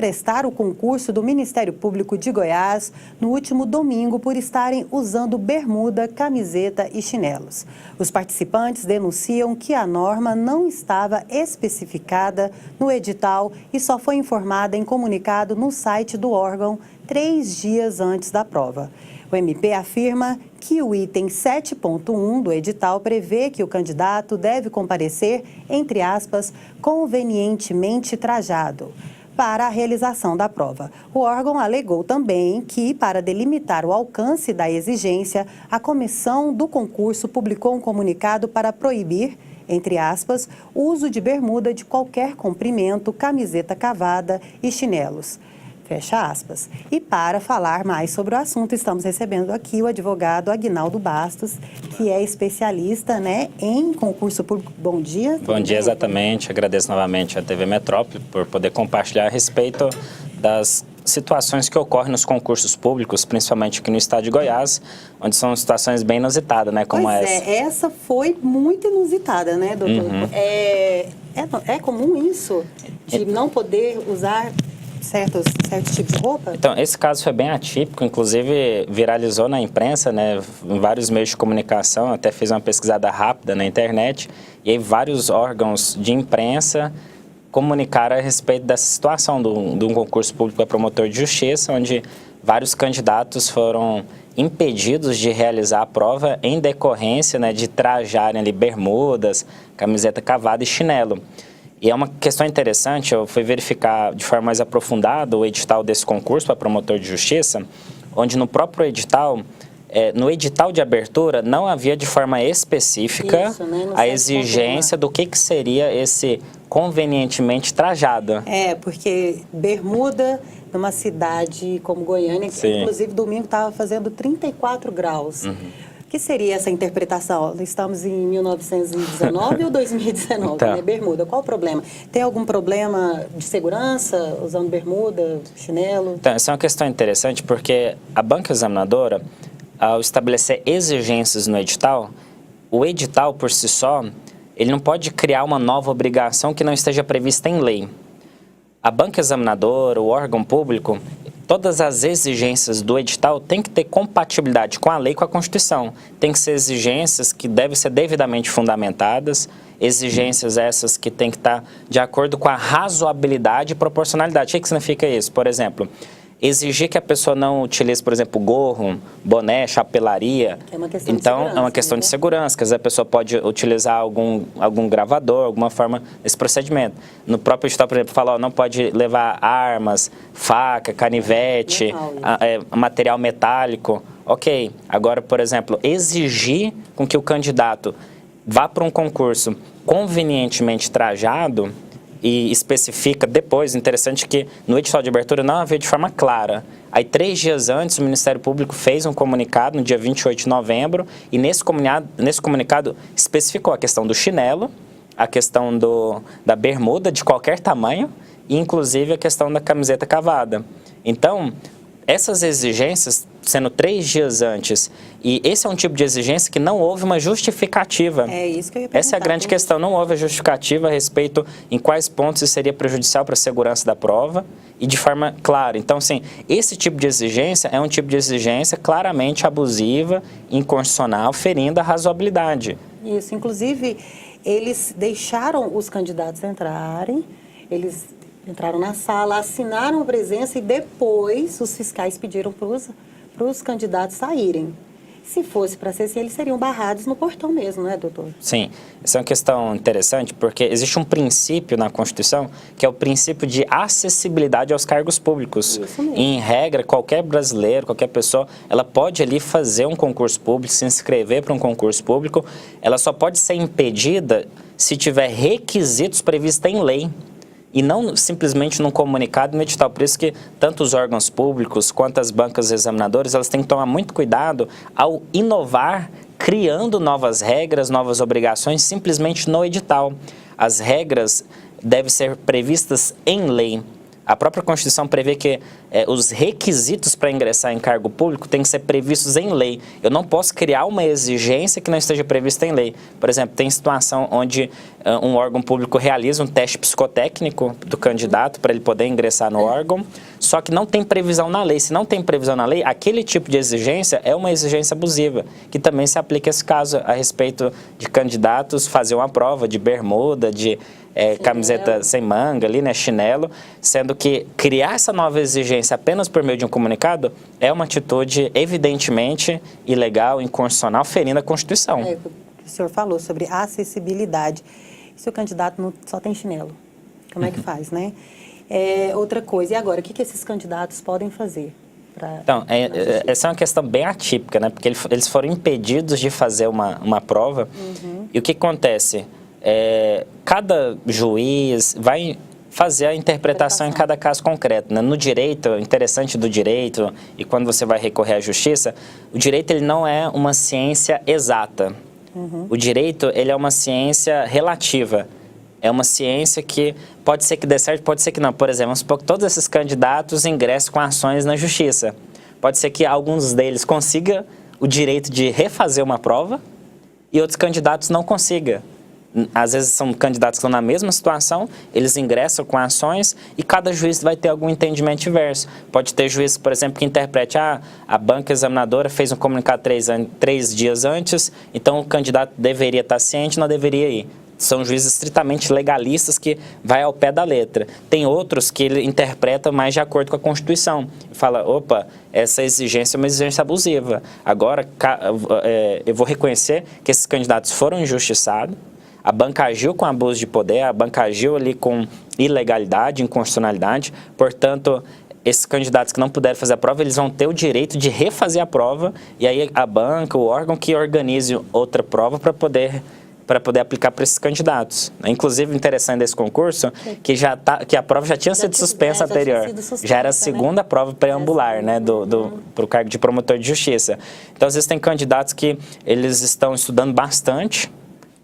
prestar o concurso do Ministério Público de Goiás no último domingo por estarem usando bermuda, camiseta e chinelos. Os participantes denunciam que a norma não estava especificada no edital e só foi informada em comunicado no site do órgão 3 dias antes da prova. O MP afirma que o item 7.1 do edital prevê que o candidato deve comparecer, entre aspas, convenientemente trajado para a realização da prova. O órgão alegou também que, para delimitar o alcance da exigência, a comissão do concurso publicou um comunicado para proibir, entre aspas, o uso de bermuda de qualquer comprimento, camiseta cavada e chinelos. Fecha aspas. E para falar mais sobre o assunto, estamos recebendo aqui o advogado Aguinaldo Bastos, que é especialista, em concurso público. Bom dia. Bom dia, exatamente. Agradeço novamente a TV Metrópole por poder compartilhar a respeito das situações que ocorrem nos concursos públicos, principalmente aqui no estado de Goiás, onde são situações bem inusitadas, como essa. Essa foi muito inusitada, doutor? Uhum. É comum isso, de não poder usar certos tipos de roupa? Então, esse caso foi bem atípico, inclusive viralizou na imprensa, em vários meios de comunicação, até fiz uma pesquisada rápida na internet, e aí vários órgãos de imprensa comunicaram a respeito dessa situação de um concurso público para promotor de justiça, onde vários candidatos foram impedidos de realizar a prova em decorrência de trajarem ali bermudas, camiseta cavada e chinelo. E é uma questão interessante, eu fui verificar de forma mais aprofundada o edital desse concurso para promotor de justiça, onde no próprio edital, no edital de abertura, não havia de forma específica a exigência do que seria esse convenientemente trajado. Porque bermuda numa cidade como Goiânia, que inclusive domingo estava fazendo 34 graus. Uhum. O que seria essa interpretação? Estamos em 1919 ou 2019, então, bermuda? Qual o problema? Tem algum problema de segurança usando bermuda, chinelo? Então, essa é uma questão interessante porque a banca examinadora, ao estabelecer exigências no edital, o edital por si só, ele não pode criar uma nova obrigação que não esteja prevista em lei. A banca examinadora, o órgão público, todas as exigências do edital têm que ter compatibilidade com a lei e com a Constituição. Tem que ser exigências que devem ser devidamente fundamentadas, exigências essas que têm que estar de acordo com a razoabilidade e proporcionalidade. O que significa isso? Por exemplo, exigir que a pessoa não utilize, por exemplo, gorro, boné, chapelaria. É uma questão então, de segurança, é uma questão de segurança, que às vezes a pessoa pode utilizar algum gravador, alguma forma desse procedimento. No próprio edital, por exemplo, fala, não pode levar armas, faca, canivete, material metálico. Ok, agora, por exemplo, exigir com que o candidato vá para um concurso convenientemente trajado, e especifica depois, interessante que no edital de abertura não havia de forma clara. Aí 3 dias antes o Ministério Público fez um comunicado no dia 28 de novembro e nesse comunicado especificou a questão do chinelo, a questão da bermuda de qualquer tamanho e inclusive a questão da camiseta cavada. Então, essas exigências, sendo 3 dias antes, e esse é um tipo de exigência que não houve uma justificativa. É isso que eu ia perguntar. Essa é a grande questão, não houve a justificativa a respeito em quais pontos isso seria prejudicial para a segurança da prova e de forma clara. Então, assim, esse tipo de exigência é um tipo de exigência claramente abusiva, inconstitucional, ferindo a razoabilidade. Isso, inclusive, eles deixaram os candidatos entrarem, eles entraram na sala, assinaram a presença e depois os fiscais pediram para os candidatos saírem. Se fosse para ser assim, eles seriam barrados no portão mesmo, doutor? Sim, essa é uma questão interessante porque existe um princípio na Constituição que é o princípio de acessibilidade aos cargos públicos. Isso mesmo. Em regra, qualquer brasileiro, qualquer pessoa, ela pode ali fazer um concurso público, se inscrever para um concurso público, ela só pode ser impedida se tiver requisitos previstos em lei. E não simplesmente num comunicado no edital. Por isso que tanto os órgãos públicos quanto as bancas examinadoras, elas têm que tomar muito cuidado ao inovar, criando novas regras, novas obrigações, simplesmente no edital. As regras devem ser previstas em lei. A própria Constituição prevê que os requisitos para ingressar em cargo público têm que ser previstos em lei. Eu não posso criar uma exigência que não esteja prevista em lei. Por exemplo, tem situação onde um órgão público realiza um teste psicotécnico do candidato para ele poder ingressar no órgão, só que não tem previsão na lei. Se não tem previsão na lei, aquele tipo de exigência é uma exigência abusiva, que também se aplica a esse caso a respeito de candidatos fazer uma prova de bermuda, de camiseta sem manga ali, né, chinelo, sendo que criar essa nova exigência apenas por meio de um comunicado é uma atitude evidentemente ilegal, inconstitucional, ferindo a Constituição. O que o senhor falou sobre acessibilidade. E se o candidato só tem chinelo? Como é que faz, né? Outra coisa, e agora, o que esses candidatos podem fazer? Então, essa é uma questão bem atípica, né? Porque eles foram impedidos de fazer uma prova. E o que acontece? Cada juiz vai fazer a interpretação em cada caso concreto, né? No direito, interessante do direito, e quando você vai recorrer à justiça, o direito ele não é uma ciência exata. O direito ele é uma ciência relativa. É uma ciência que pode ser que dê certo, pode ser que não. Por exemplo, vamos supor que todos esses candidatos ingressem com ações na justiça. Pode ser que alguns deles consigam o direito de refazer uma prova e outros candidatos não consigam. Às vezes são candidatos que estão na mesma situação, eles ingressam com ações e cada juiz vai ter algum entendimento diverso. Pode ter juiz, por exemplo, que interprete, a banca examinadora fez um comunicado 3 dias antes, então o candidato deveria estar ciente, não deveria ir. São juízes estritamente legalistas que vai ao pé da letra. Tem outros que ele interpreta mais de acordo com a Constituição. Fala, opa, essa exigência é uma exigência abusiva. Agora, eu vou reconhecer que esses candidatos foram injustiçados, a banca agiu com abuso de poder, a banca agiu ali com ilegalidade, inconstitucionalidade, portanto, esses candidatos que não puderam fazer a prova, eles vão ter o direito de refazer a prova e aí a banca, o órgão que organize outra prova para poder aplicar para esses candidatos. Inclusive, interessante desse concurso, que a prova já tinha sido suspensa anterior. Já era a segunda prova preambular, né, para o cargo de promotor de justiça. Então, às vezes tem candidatos que eles estão estudando bastante,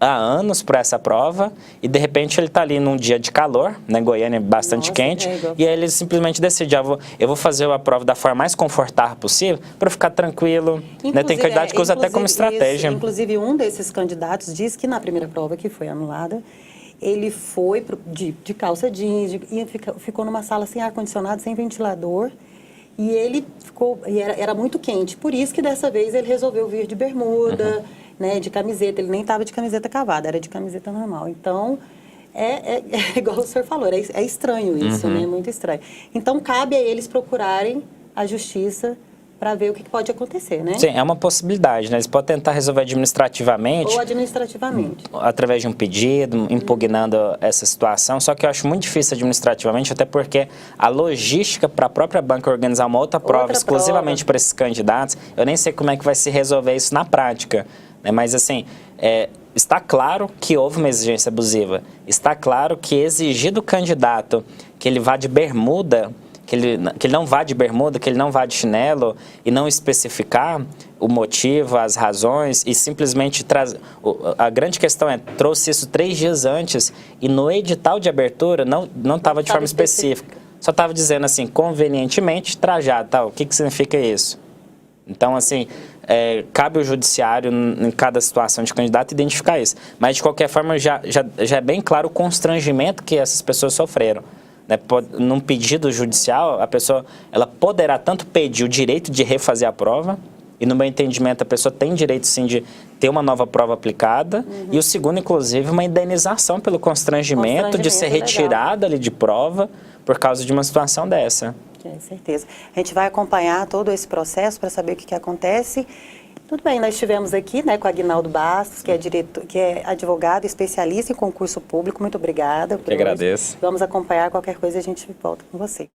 há anos para essa prova e de repente ele está ali num dia de calor, né, Goiânia é bastante quente, e aí ele simplesmente decide, eu vou fazer a prova da forma mais confortável possível para ficar tranquilo, né? Tem candidato que usa até como estratégia. Inclusive um desses candidatos disse que na primeira prova que foi anulada, ele foi de calça jeans e ficou numa sala sem ar-condicionado, sem ventilador, e ele era muito quente, por isso que dessa vez ele resolveu vir de bermuda, né, de camiseta, ele nem estava de camiseta cavada, era de camiseta normal. Então, é igual o senhor falou, é estranho isso, né, muito estranho. Então, cabe a eles procurarem a justiça para ver o que pode acontecer, né? Sim, é uma possibilidade, né? Eles podem tentar resolver administrativamente. Ou administrativamente. Através de um pedido, impugnando essa situação. Só que eu acho muito difícil administrativamente, até porque a logística para a própria banca organizar uma outra prova exclusivamente para esses candidatos, eu nem sei como é que vai se resolver isso na prática. Né? Mas, assim, está claro que houve uma exigência abusiva. Está claro que exigir do candidato que ele vá de bermuda, que ele não vá de bermuda, que ele não vá de chinelo e não especificar o motivo, as razões e simplesmente a grande questão trouxe isso 3 dias antes e no edital de abertura não estava de forma específica. Só estava dizendo assim, convenientemente trajado, tal. O que significa isso? Então, assim, cabe ao judiciário, em cada situação de candidato, identificar isso. Mas, de qualquer forma, já é bem claro o constrangimento que essas pessoas sofreram. Né? Num pedido judicial, a pessoa ela poderá tanto pedir o direito de refazer a prova, e no meu entendimento a pessoa tem direito sim de ter uma nova prova aplicada, e o segundo, inclusive, uma indenização pelo constrangimento de ser retirada ali de prova por causa de uma situação dessa. Certeza. A gente vai acompanhar todo esse processo para saber o que acontece. Tudo bem, nós estivemos aqui, né, com o Aguinaldo Bastos, que é advogado especialista em concurso público. Muito obrigada. Eu agradeço. Vamos acompanhar, qualquer coisa a gente volta com você.